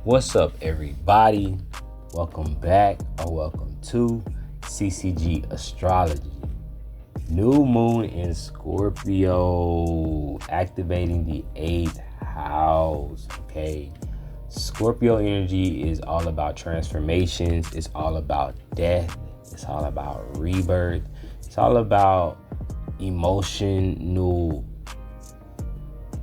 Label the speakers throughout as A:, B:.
A: What's up, everybody? Welcome back or welcome to CCG Astrology. New moon in Scorpio, activating the 8th house, okay? Scorpio energy is all about transformations. It's all about death. It's all about rebirth. It's all about emotional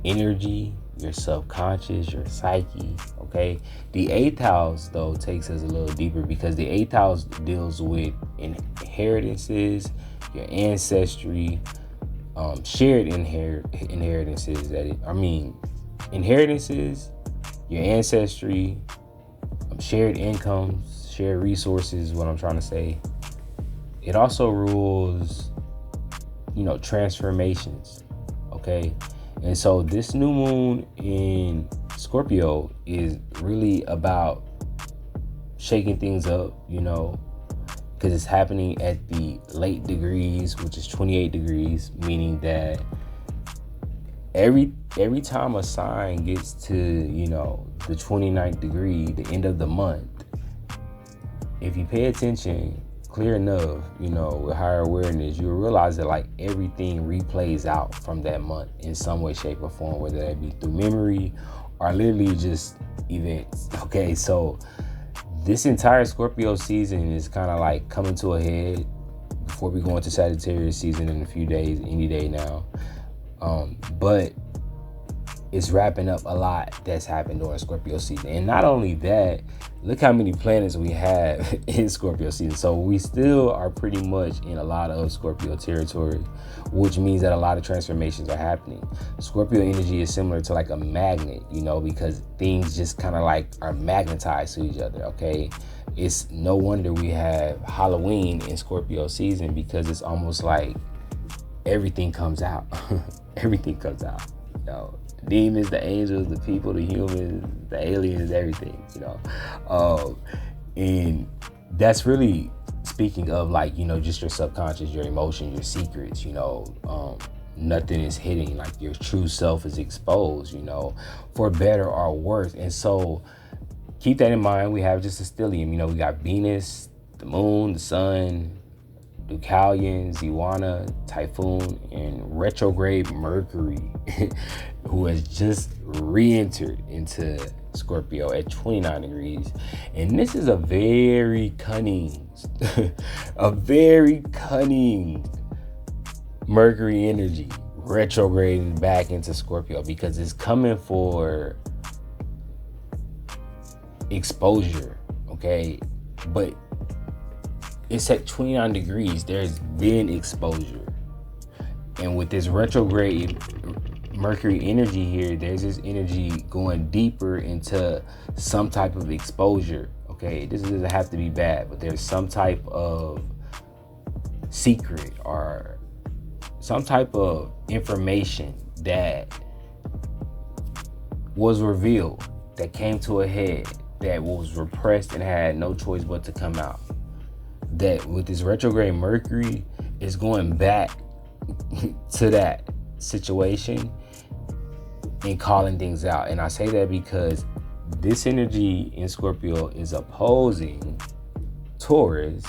A: energy, your subconscious, your psyche, okay? The 8th house, though, takes us a little deeper because the 8th house deals with inheritances, your ancestry, shared inheritances, inheritances, your ancestry, shared incomes, shared resources, what I'm trying to say. It also rules, transformations, okay? And so this new moon in Scorpio is really about shaking things up, because it's happening at the late degrees, which is 28 degrees, meaning that every time a sign gets to, the 29th degree, the end of the month, if you pay attention clear enough, with higher awareness, you'll realize that like everything replays out from that month in some way, shape, or form, whether that be through memory or literally just events. Okay, so this entire Scorpio season is kind of like coming to a head before we go into Sagittarius season in a few days, any day now. But it's wrapping up a lot that's happened during Scorpio season. And not only that, look how many planets we have in Scorpio season. So we still are pretty much in a lot of Scorpio territory, which means that a lot of transformations are happening. Scorpio energy is similar to like a magnet, because things just kind of like are magnetized to each other, okay? It's no wonder we have Halloween in Scorpio season, because it's almost like everything comes out. Everything comes out, The demons, the angels, the people, the humans, the aliens, everything, and that's really speaking of like, just your subconscious, your emotions, your secrets, nothing is hidden, like your true self is exposed, for better or worse. And so keep that in mind. We have just a stellium, we got Venus, the moon, the sun, Deucalion, Ziwana, Typhoon, and retrograde Mercury, who has just re-entered into Scorpio at 29 degrees. And this is a very cunning, Mercury energy retrograding back into Scorpio, because it's coming for exposure, okay? But it's at 29 degrees. There's been exposure. And with this retrograde Mercury energy here, there's this energy going deeper into some type of exposure. Okay, this doesn't have to be bad, but there's some type of secret or some type of information that was revealed, that came to a head, that was repressed and had no choice but to come out. That with this retrograde Mercury is going back to that situation and calling things out. And I say that because this energy in Scorpio is opposing Taurus,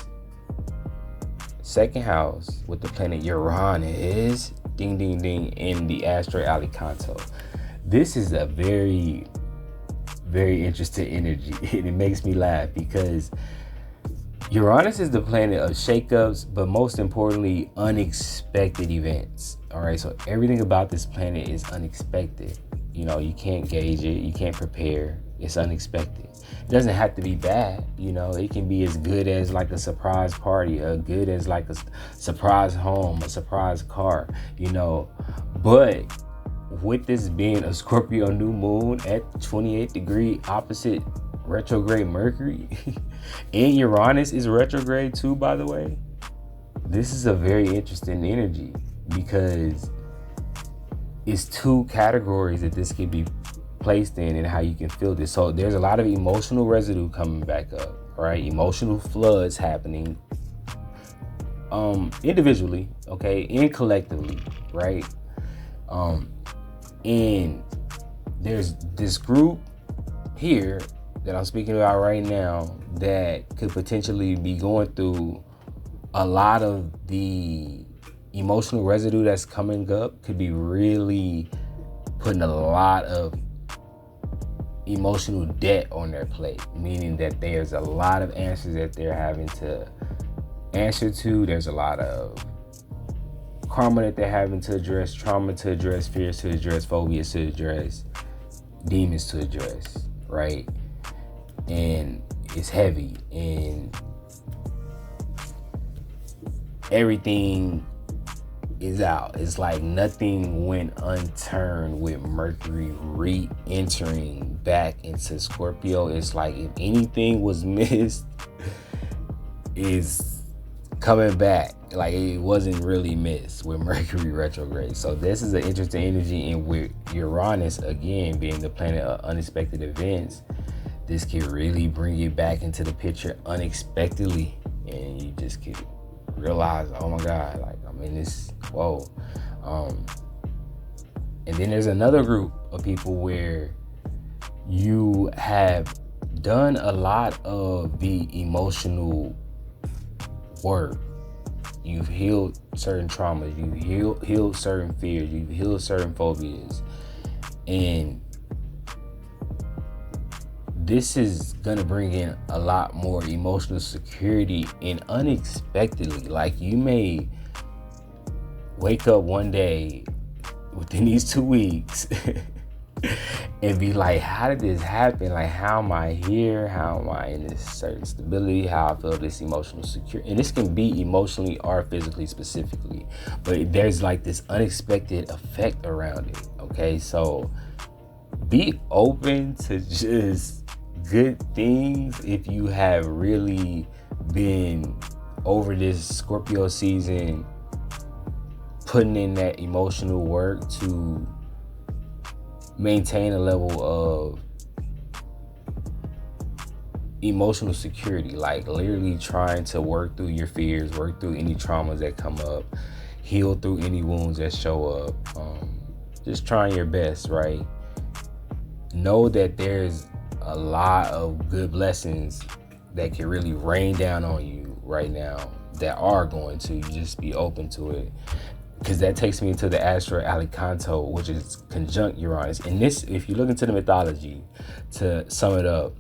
A: second house, with the planet Uranus, ding, ding, ding, in the asteroid Alicanto. This is a very, very interesting energy. And it makes me laugh because Uranus is the planet of shakeups, but most importantly, unexpected events. All right, so everything about this planet is unexpected. You can't gauge it, you can't prepare. It's unexpected. It doesn't have to be bad. It can be as good as like a surprise party, or good as like a surprise home, a surprise car. But with this being a Scorpio new moon at 28 degree opposite retrograde Mercury, and Uranus is retrograde too, by the way. This is a very interesting energy because it's two categories that this can be placed in and how you can feel this. So there's a lot of emotional residue coming back up, right? Emotional floods happening individually, okay, and collectively, right? And there's this group here that I'm speaking about right now that could potentially be going through a lot of the emotional residue that's coming up could be really putting a lot of emotional debt on their plate, meaning that there's a lot of answers that they're having to answer to. There's a lot of karma that they're having to address, trauma to address, fears to address, phobias to address, demons to address, right? And it's heavy, and everything is out. It's like nothing went unturned with Mercury re-entering back into Scorpio. It's like if anything was missed, is coming back. Like it wasn't really missed with Mercury retrograde. So this is an interesting energy, and with Uranus again being the planet of unexpected events, this can really bring you back into the picture unexpectedly, and you just can realize, oh my God, like I'm in this, whoa. And then there's another group of people where you have done a lot of the emotional work. You've healed certain traumas, you've healed certain fears, you've healed certain phobias. And this is gonna bring in a lot more emotional security, and unexpectedly, like you may wake up one day within these 2 weeks and be like, how did this happen? Like, how am I here? How am I in this certain stability? How I feel this emotional security? And this can be emotionally or physically specifically, but there's like this unexpected effect around it. Okay, so be open to just good things if you have really been over this Scorpio season putting in that emotional work to maintain a level of emotional security, like literally trying to work through your fears, work through any traumas that come up, heal through any wounds that show up, just trying your best, right? Know that there's a lot of good blessings that can really rain down on you right now that are going to. You just be open to it, because that takes me into the asteroid Alicanto, which is conjunct Uranus. And this, if you look into the mythology, to sum it up,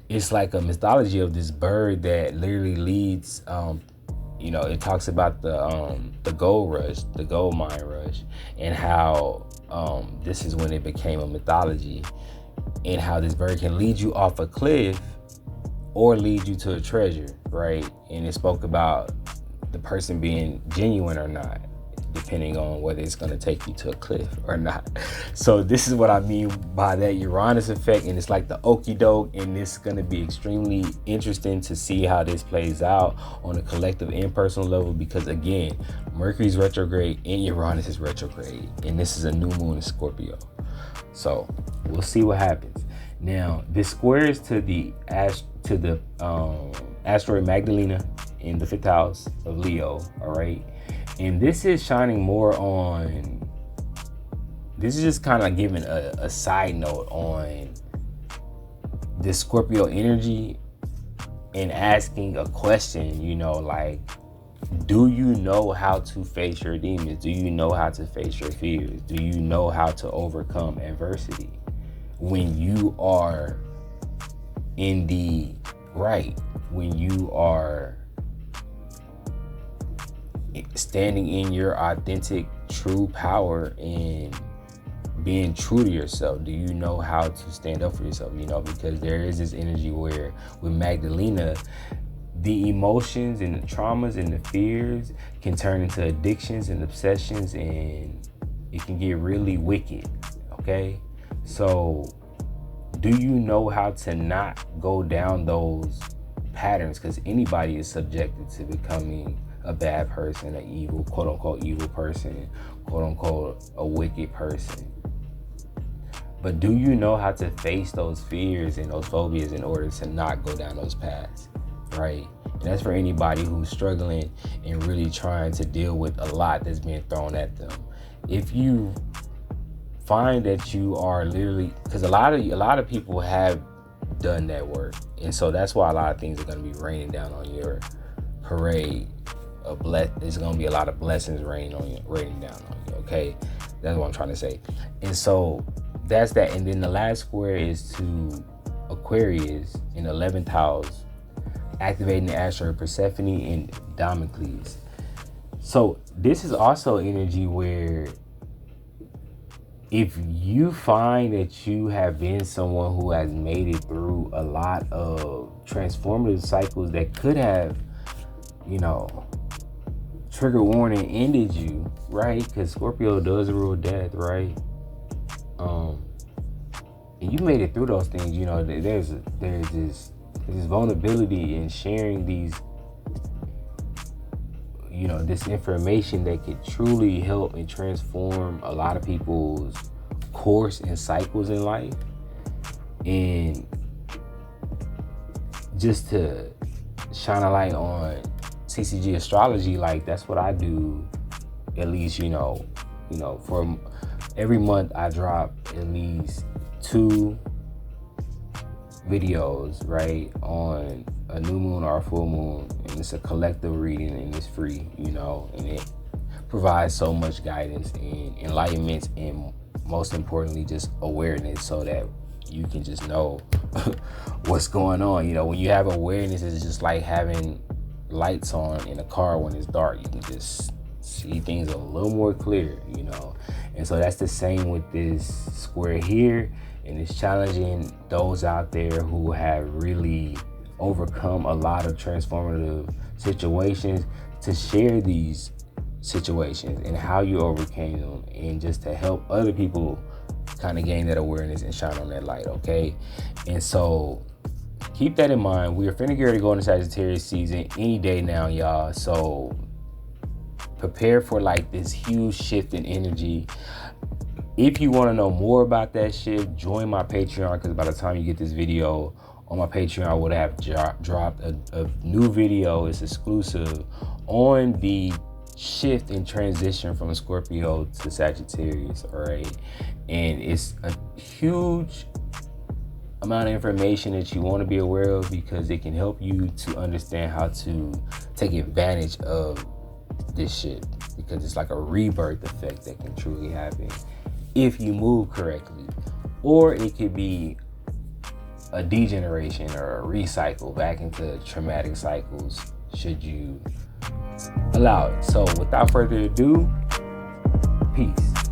A: it's like a mythology of this bird that literally leads, it talks about the gold rush, the gold mine rush, and how this is when it became a mythology, and how this bird can lead you off a cliff or lead you to a treasure, right? And it spoke about the person being genuine or not, depending on whether it's going to take you to a cliff or not. So this is what I mean by that Uranus effect, and it's like the okie doke, and it's going to be extremely interesting to see how this plays out on a collective and personal level, because again, Mercury's retrograde and Uranus is retrograde, and this is a new moon in Scorpio. So we'll see what happens. Now, this squares to the asteroid Magdalena in the 5th house of Leo, all right? And this is shining more on, this is just kind of giving a side note on this Scorpio energy and asking a question, like, do you know how to face your demons? Do you know how to face your fears? Do you know how to overcome adversity when you are in the right, when you are standing in your authentic, true power and being true to yourself? Do you know how to stand up for yourself? Because there is this energy where with Magdalena, the emotions and the traumas and the fears can turn into addictions and obsessions, and it can get really wicked, okay? So do you know how to not go down those patterns? Because anybody is subjected to becoming a bad person, an evil, quote unquote evil person, quote unquote a wicked person. But do you know how to face those fears and those phobias in order to not go down those paths, right? And that's for anybody who's struggling and really trying to deal with a lot that's being thrown at them. If you find that you are literally, because a lot of people have done that work. And so that's why a lot of things are going to be raining down on your parade. There's going to be a lot of blessings raining down on you, okay? That's what I'm trying to say. And so that's that. And then the last square is to Aquarius in 11th house, activating the asteroid Persephone and Damocles. So this is also energy where if you find that you have been someone who has made it through a lot of transformative cycles that could have, trigger warning ended you, right? Because Scorpio does rule death, right? And you made it through those things. There's this vulnerability in sharing these, this information that could truly help and transform a lot of people's course and cycles in life. And just to shine a light on CCG astrology, like that's what I do. At least, for every month I drop at least 2 videos, right, on a new moon or a full moon, and it's a collective reading and it's free, and it provides so much guidance and enlightenment, and most importantly just awareness, so that you can just know what's going on. When you have awareness, it's just like having lights on in a car when it's dark. You can just see things a little more clear, and so that's the same with this square here. And it's challenging those out there who have really overcome a lot of transformative situations to share these situations and how you overcame them, and just to help other people kind of gain that awareness and shine on that light, okay? And so keep that in mind. We are finna get ready to go into Sagittarius season any day now, y'all. So prepare for like this huge shift in energy. If you want to know more about that shift, join my Patreon, because by the time you get this video on my Patreon, I would have dropped a new video. It's exclusive on the shift and transition from Scorpio to Sagittarius, all right? And it's a huge amount of information that you want to be aware of, because it can help you to understand how to take advantage of this shit, because it's like a rebirth effect that can truly happen if you move correctly. Or it could be a degeneration or a recycle back into traumatic cycles, should you allow it. So without further ado, peace.